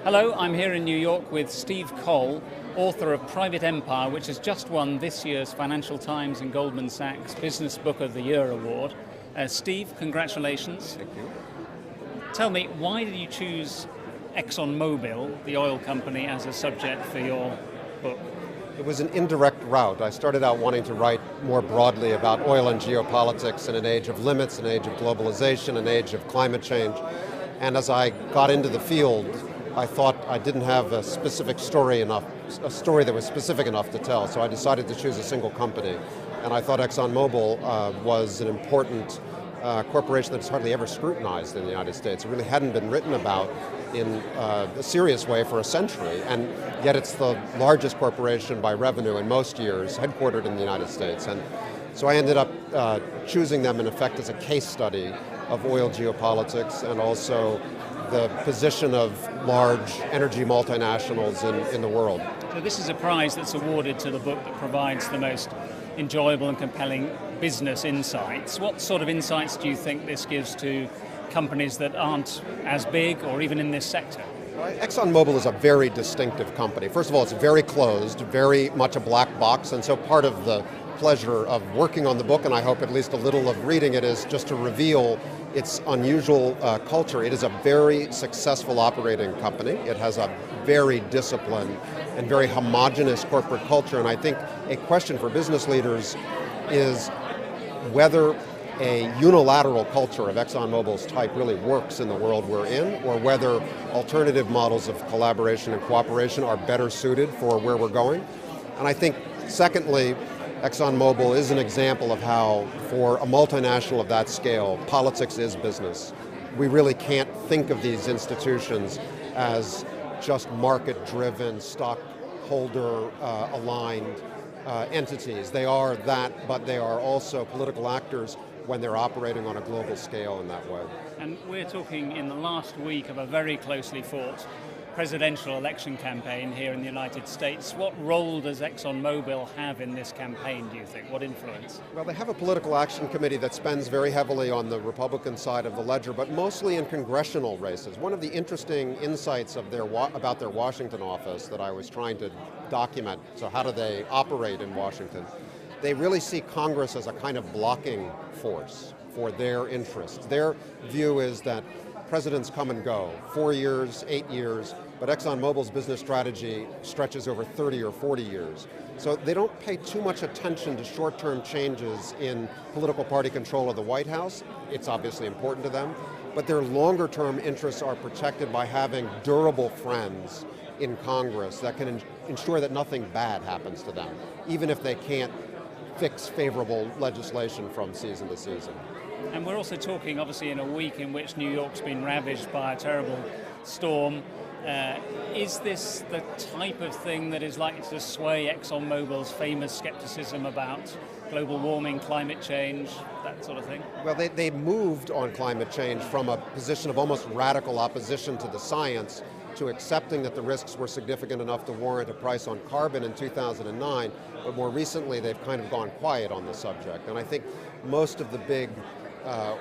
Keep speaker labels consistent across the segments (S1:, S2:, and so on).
S1: Hello, I'm here in New York with Steve Cole, author of Private Empire, which has just won this year's Financial Times and Goldman Sachs Business Book of the Year award. Steve, congratulations.
S2: Thank you.
S1: Tell me, why did you choose Exxon Mobil, the oil company, as a subject for your book?
S2: It was an indirect route. I started out wanting to write more broadly about oil and geopolitics in an age of limits, an age of globalization, an age of climate change. And as I got into the field, I thought I didn't have a specific story enough, a story that was specific enough to tell, so I decided to choose a single company. And I thought ExxonMobil was an important corporation that's hardly ever scrutinized in the United States. It really hadn't been written about in a serious way for a century, and yet it's the largest corporation by revenue in most years, headquartered in the United States. And so I ended up choosing them in effect as a case study of oil geopolitics and also the position of large energy multinationals in the world.
S1: So this is a prize that's awarded to the book that provides the most enjoyable and compelling business insights. What sort of insights do you think this gives to companies that aren't as big or even in this sector?
S2: ExxonMobil is a very distinctive company. First of all, it's very closed, very much a black box, and so part of the pleasure of working on the book, and I hope at least a little of reading it, is just to reveal its unusual culture. It is a very successful operating company. It has a very disciplined and very homogenous corporate culture, and I think a question for business leaders is whether a unilateral culture of ExxonMobil's type really works in the world we're in, or whether alternative models of collaboration and cooperation are better suited for where we're going. And I think, secondly, ExxonMobil is an example of how, for a multinational of that scale, politics is business. We really can't think of these institutions as just market-driven, stockholder-aligned entities. They are that, but they are also political actors when they're operating on a global scale in that way.
S1: And we're talking in the last week of a very closely fought presidential election campaign here in the United States. What role does ExxonMobil have in this campaign, do you think? What influence?
S2: Well, they have a political action committee that spends very heavily on the Republican side of the ledger, but mostly in congressional races. One of the interesting insights of about their Washington office that I was trying to document, so how do they operate in Washington? They really see Congress as a kind of blocking force for their interests. Their view is that presidents come and go, 4 years, 8 years, but ExxonMobil's business strategy stretches over 30 or 40 years. So they don't pay too much attention to short-term changes in political party control of the White House. It's obviously important to them, but their longer-term interests are protected by having durable friends in Congress that can ensure that nothing bad happens to them, even if they can't fix favorable legislation from season to season.
S1: And we're also talking, obviously, in a week in which New York's been ravaged by a terrible storm. Is this the type of thing that is likely to sway ExxonMobil's famous skepticism about global warming, climate change, that sort of thing?
S2: Well, they moved on climate change from a position of almost radical opposition to the science to accepting that the risks were significant enough to warrant a price on carbon in 2009, but more recently they've kind of gone quiet on the subject. And I think most of the big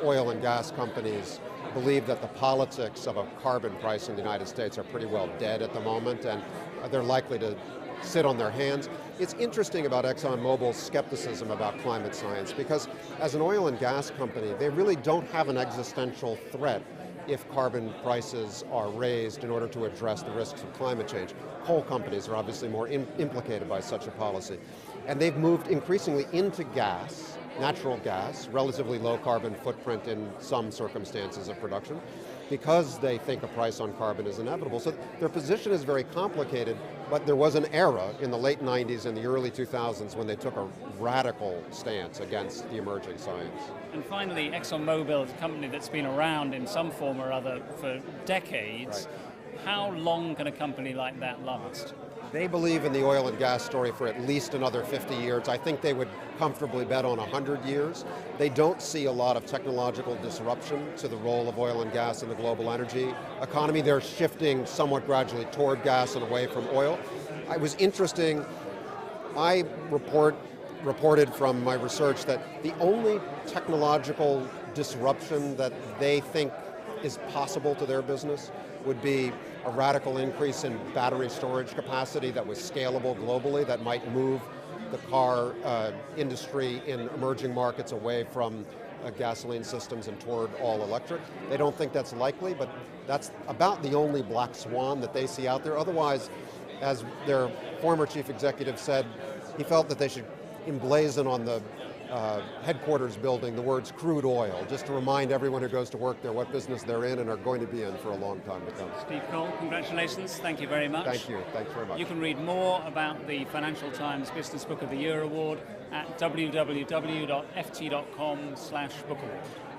S2: oil and gas companies believe that the politics of a carbon price in the United States are pretty well dead at the moment, and they're likely to sit on their hands. It's interesting about ExxonMobil's skepticism about climate science, because as an oil and gas company, they really don't have an existential threat if carbon prices are raised in order to address the risks of climate change. Coal companies are obviously more implicated by such a policy. And they've moved increasingly into gas, natural gas, relatively low carbon footprint in some circumstances of production, because they think a price on carbon is inevitable. So their position is very complicated, but there was an era in the late 90s and the early 2000s when they took a radical stance against the emerging science.
S1: And finally, ExxonMobil is a company that's been around in some form or other for decades.
S2: Right.
S1: How long can a company like that last?
S2: They believe in the oil and gas story for at least another 50 years. I think they would comfortably bet on 100 years. They don't see a lot of technological disruption to the role of oil and gas in the global energy economy. They're shifting somewhat gradually toward gas and away from oil. It was interesting, I reported from my research that the only technological disruption that they think is possible to their business would be a radical increase in battery storage capacity that was scalable globally, that might move the car industry in emerging markets away from gasoline systems and toward all electric. They don't think that's likely, but that's about the only black swan that they see out there. Otherwise, as their former chief executive said, he felt that they should emblazon on the headquarters building the words crude oil, just to remind everyone who goes to work there what business they're in and are going to be in for a long time to come.
S1: Steve Cole, congratulations, thank you very much.
S2: Thank you, thanks very much.
S1: You can read more about the Financial Times Business Book of the Year Award at www.ft.com/bookaward.